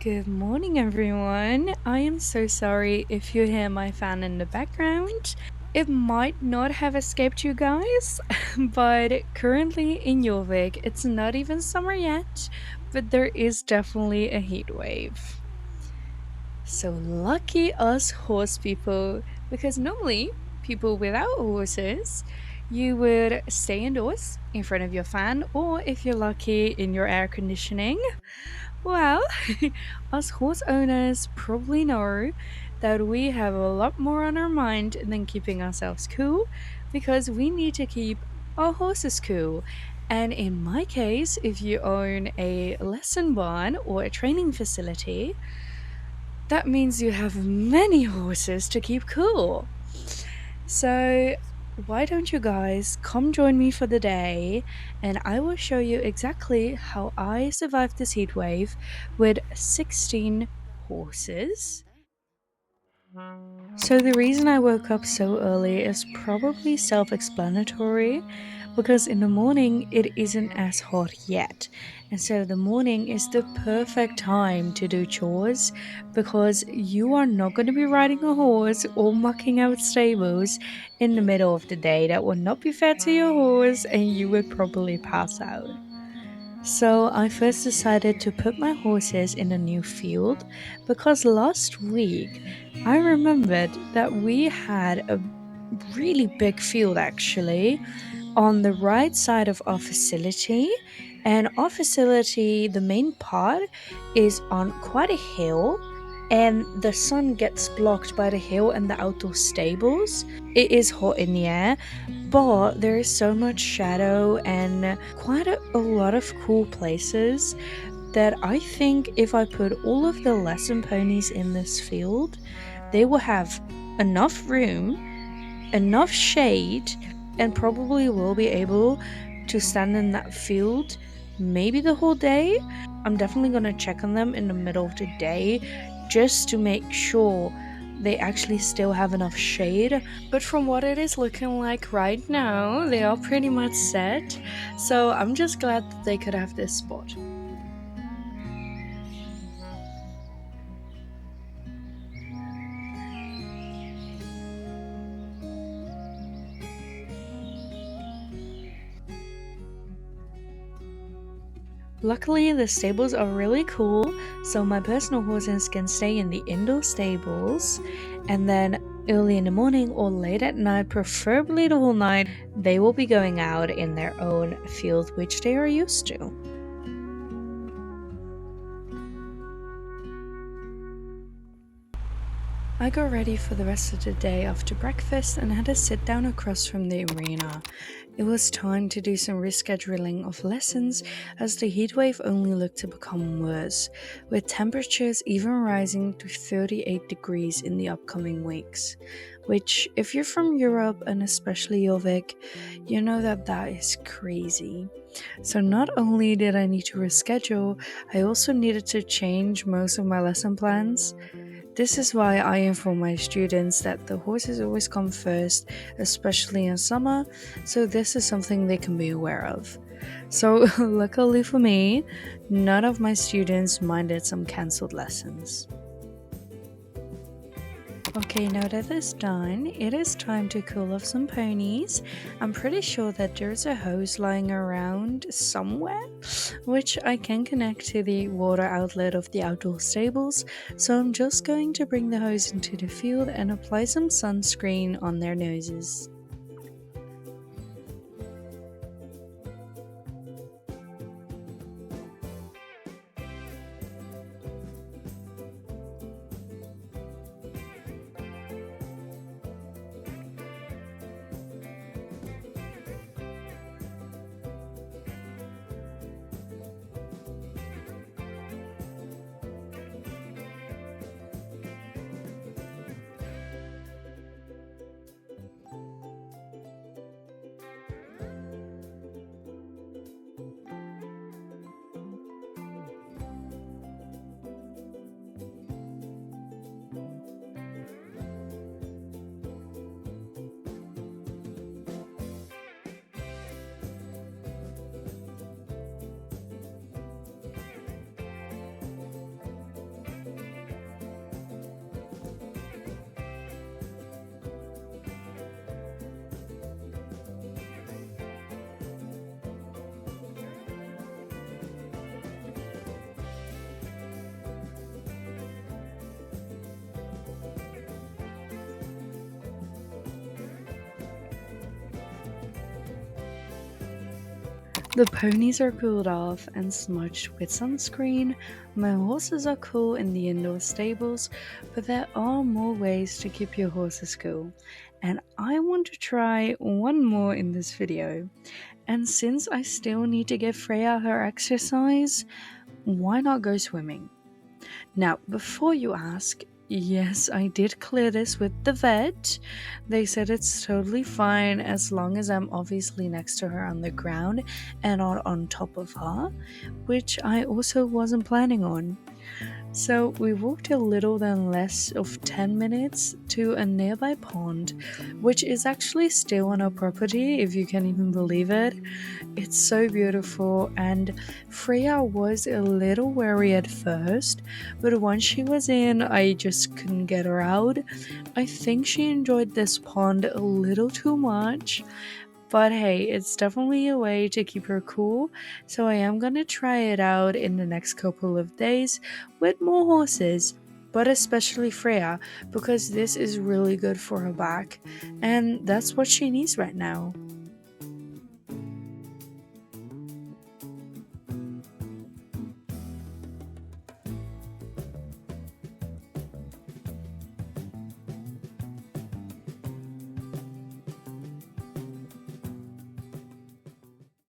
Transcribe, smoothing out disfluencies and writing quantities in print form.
Good morning, everyone. I am so sorry if you hear my fan in the background. It might not have escaped you guys, but currently in Jorvik, it's not even summer yet, but there is definitely a heat wave. So lucky us horse people, because normally people without horses, you would stay indoors in front of your fan, or if you're lucky, in your air conditioning. Well, us horse owners probably know that we have a lot more on our mind than keeping ourselves cool because we need to keep our horses cool. And in my case, if you own a lesson barn or a training facility, that means you have many horses to keep cool. So, why don't you guys come join me for the day and I will show you exactly how I survived this heat wave with 16 horses. So, the reason I woke up so early is probably self explanatory because in the morning it isn't as hot yet. And so, the morning is the perfect time to do chores because you are not going to be riding a horse or mucking out stables in the middle of the day. That would not be fair to your horse and you would probably pass out. So I first decided to put my horses in a new field because last week I remembered that we had a really big field actually on the right side of our facility. And our facility, the main part, is on quite a hill, and the sun gets blocked by the hill and the outdoor stables. It is hot in the air, but there is so much shadow and quite a lot of cool places that I think if I put all of the lesson ponies in this field, they will have enough room, enough shade, and probably will be able to stand in that field maybe the whole day. I'm definitely going to check on them in the middle of the day just to make sure they actually still have enough shade. But from what it is looking like right now, they are pretty much set. So I'm just glad that they could have this spot. Luckily, the stables are really cool, so my personal horses can stay in the indoor stables, and then early in the morning or late at night, preferably the whole night, they will be going out in their own field, which they are used to. I got ready for the rest of the day after breakfast and had a sit down across from the arena. It was time to do some rescheduling of lessons as the heatwave only looked to become worse, with temperatures even rising to 38 degrees in the upcoming weeks. Which, if you're from Europe and especially Jorvik, you know that that is crazy. So not only did I need to reschedule, I also needed to change most of my lesson plans. This is why I inform my students that the horses always come first, especially in summer, so this is something they can be aware of. So, luckily for me, none of my students minded some cancelled lessons. Okay, now that is done, it is time to cool off some ponies. I'm pretty sure that there's a hose lying around somewhere, which I can connect to the water outlet of the outdoor stables. So I'm just going to bring the hose into the field and apply some sunscreen on their noses. The ponies are cooled off and smudged with sunscreen. My horses are cool in the indoor stables, but there are more ways to keep your horses cool. And I want to try one more in this video. And since I still need to give Freya her exercise, why not go swimming? Now, before you ask, yes, I did clear this with the vet. They said it's totally fine as long as I'm obviously next to her on the ground and not on top of her, which I also wasn't planning on. So we walked a little than less of 10 minutes to a nearby pond, which is actually still on our property, if you can even believe it. It's so beautiful, and Freya was a little wary at first, but once she was in, I just couldn't get her out. I think she enjoyed this pond a little too much. But hey, it's definitely a way to keep her cool, so I am gonna try it out in the next couple of days with more horses, but especially Freya, because this is really good for her back, and that's what she needs right now.